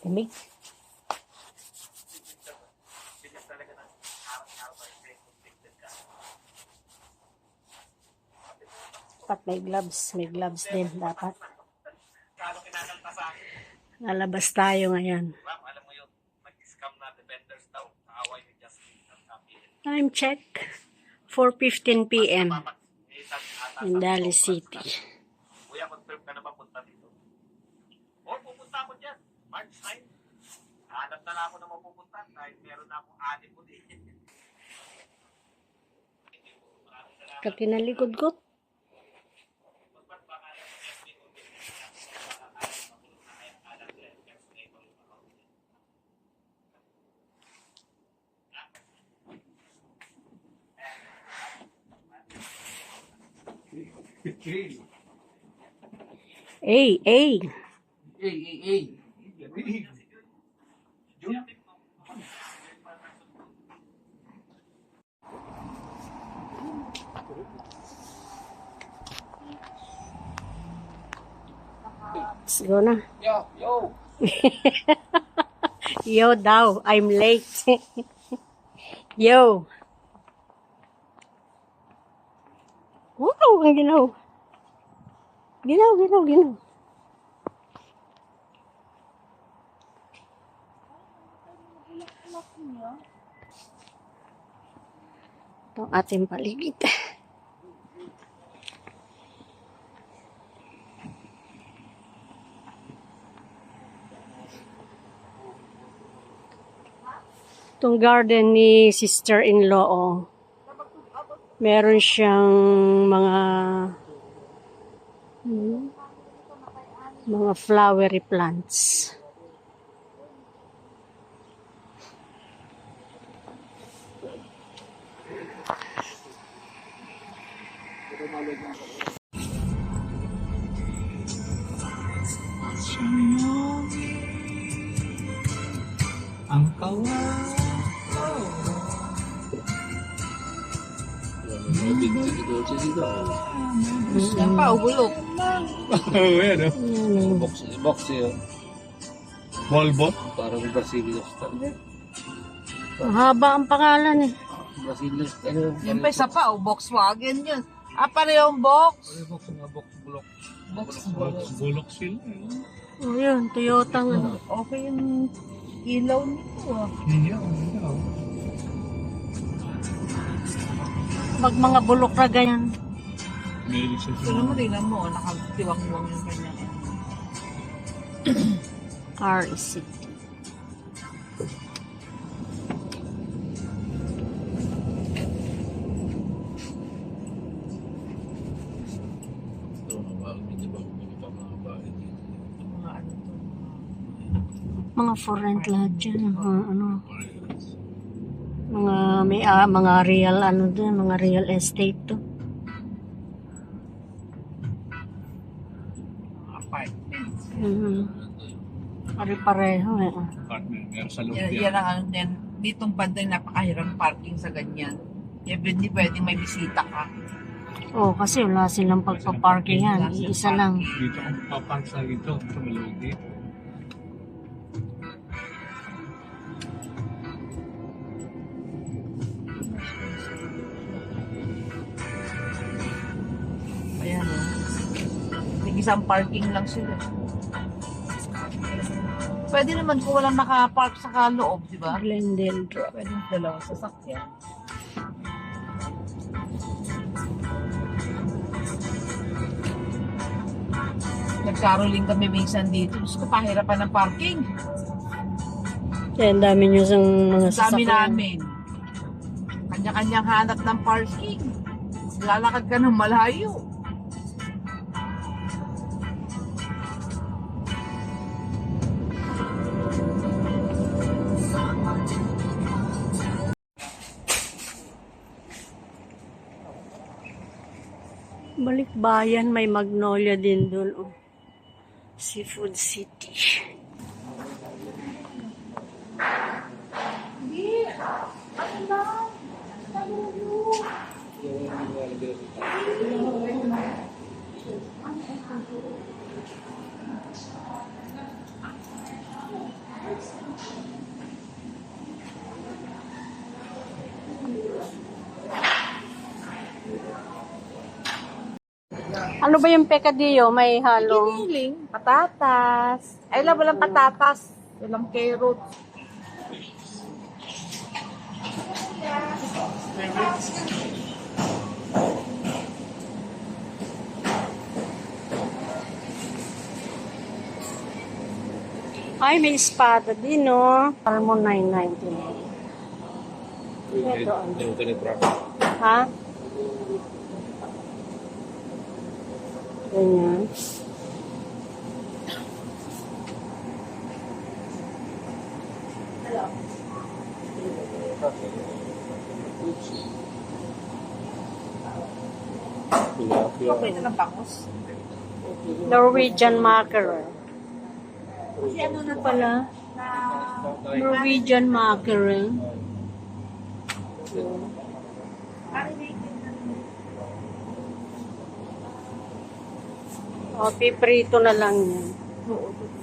Lamig. Dapat may gloves. May gloves din dapat. Lalabas tayo ngayon. Time check. 4:15 p.m. in Daly City. Kuya, mag-trip ka na ba punta dito? O, pupunta ako dyan. March 9. Hanap na ako na mapupunta kahit meron na akong anim mo din. Pati na likod ko. Hey, hey. Let's go na. Yo. Yo daw, I'm late. Yo. Wow, ang ginaw. Ginaw. Ito ang ating paligid. Itong garden ni sister-in-law, oh. Meron siyang mga flowery plants. Ang kawa. Yan pa, ubulok. Ayan, Box yun. Volvo. Parang Brazilian style. Mahaba ang pangalan eh. Brazilian style. Yan pa, isa pa, Volkswagen yun. Parehong box. Box nga, box bulok. Box. Bulok sila. Oh, yun, Toyota nga. Okay yung ilaw nito, ah. Iya. Pag mga bulok na ganyan. May isa Pero mo, tingnan mo, nakatiwang-wang yung kanya. Car is city. Mga ano to. Mga for rent lahat dyan. Mga real mga real estate to. Apartments. Pare-pareho eh. partner. Meron sa loob Yan ang ano din. Ditong banda napakahirang parking sa ganyan. Even di pwedeng may bisita ka. Oh, kasi wala silang pagpaparkingan. Isa lang. Dito ang papark sa dito. Sa malawag dito. Ayan, oh. Isang parking lang sila. Pwede naman kung walang nakapark sa kaloob, di ba? Glendale Drive. Pwede dalawang sasakyan. Nagkaroling kami minsan dito. Gusto ko pahirapan ng parking. Kaya ang dami nyo sa mga Dami sasakyan. namin. Kanya-kanyang hanap ng parking. Lalakad ka ng malayo. Balikbayan, may magnolia din dun. Oh. Seafood City. Ano ba yung pecadillo? May halong Giniling, patatas. Ay, walang patatas. Walang carrot. Ay, may espada din, no? Salmon 9.99. Ito, ano? Yung kanipra. Ha? Ganyan. Okay na lang bangus. Norwegian mackerel. Kasi ano na Pala, Norwegian mackerel. O, piprito na lang yan. Tulog na.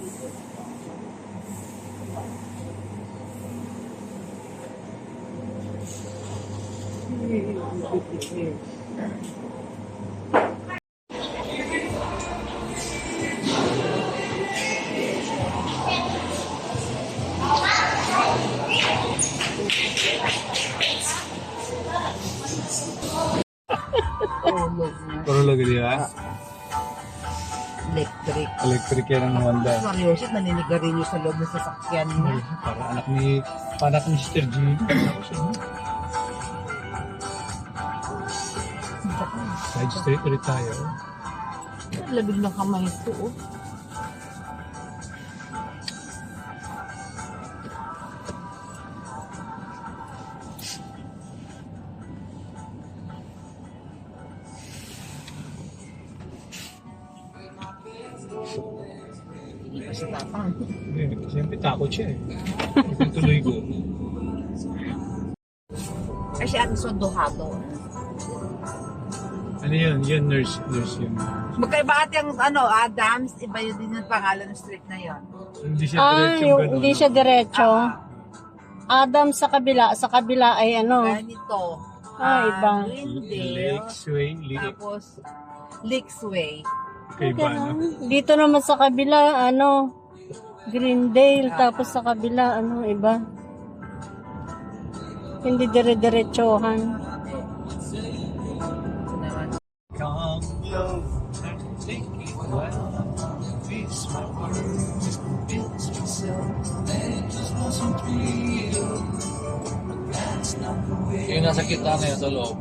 Pero lagi niya. Electric. Electric yan ang Honda. Seryoso, naninigarilyo sa loob ng sasakyan niya. Para anak ni Mr. G. Side street ulit tayo. Labig ng kamay ito, oh. Hindi pa siya tapang. Siyempre takot siya eh. Ituloy ko. Kasi ano sa Dohado. Ano yun? Yun, nurse yun. Magkaiba at yung ano, Adams, iba yun din yung pangalan ng street na yun. Hindi siya Ah, diretso yung, ganun. hindi siya diretso. Adam sa kabila ay ano. Ganito. Iba. Glendale. Lakesway, Tapos, Lakesway. kay Bana. Dito naman sa kabila, ano, Greendale, tapos sa kabila, ano, iba. Hindi dire-diretsohan. Yung nasa kita na yun sa loob.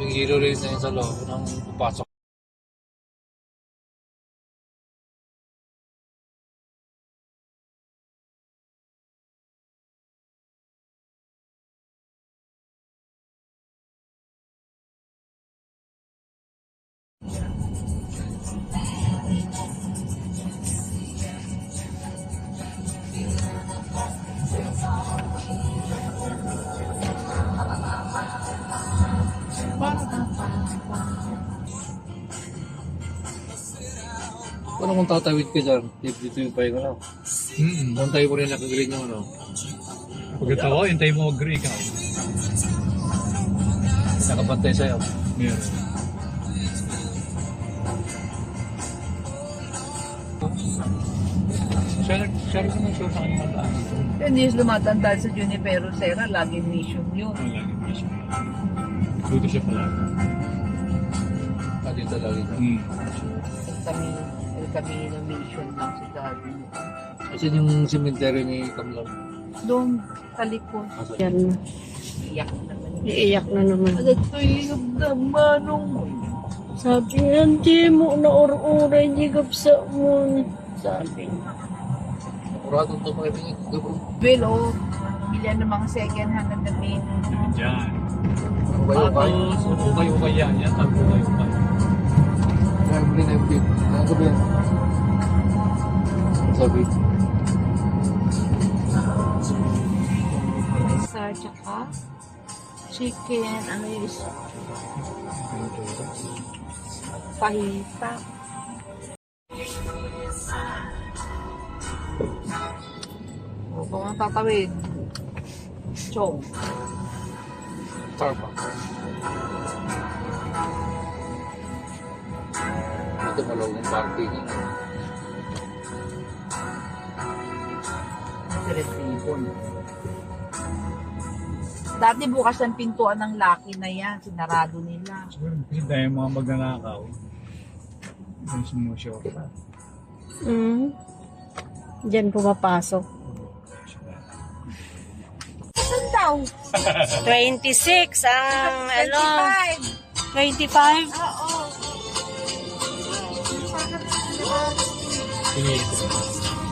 Yung hero rin na yun sa loob nang pupasok. Paano kung tatawid ka dyan? Dito yung pahinga na. Nantay mo rin nakagreen yung ano. Pagkatawa, hintay mo agree ka. Nakapantay sa'yo. Meron. Siya rin naman siya sa kanyang mataan. Yun yung lumatanda sa Junipero Serra, laging mission yun. Ang lagi niya siya. Dito siya pala. Ah, dito lagi ka. El Camino mission lang sa daddy. Kasi yung cemetery ni Kamlan. Doon, talikod. Yan na. Iyak naman. Iiyak na naman. Agad ko yung manong. Sabi niya, hindi mo na or-uray, higap sa mo. Sabi niya. Kurado ito mga ibigay. Well, oh, bilyan ng mga second hand na damit. Diyan. Kayo kayo. Tapos, ukay-ukay yan. Yan, tago kayo kayo. Kaya mo rin na yung bit. gabi yan. Sabi. Isa, tsaka chicken, ano yung isa? Pahita. O, kung ang tatawid. Chong. Sarap. Ito malawang parking. Siripon. Dati bukas ang pintuan ng Lucky na yan. Sinarado nila. Siguro, kasi dahil mga magnanakaw. Yung sumusyo ka. Diyan pumapasok. Saan daw? 26 ang ano, 25. Oo.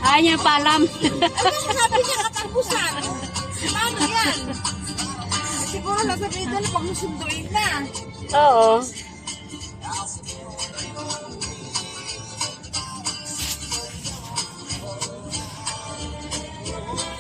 Ayaw niya pa alam. Sabi niya katarbusan. Paano yan? Siguro nasa middle pag susunduin na. Oo.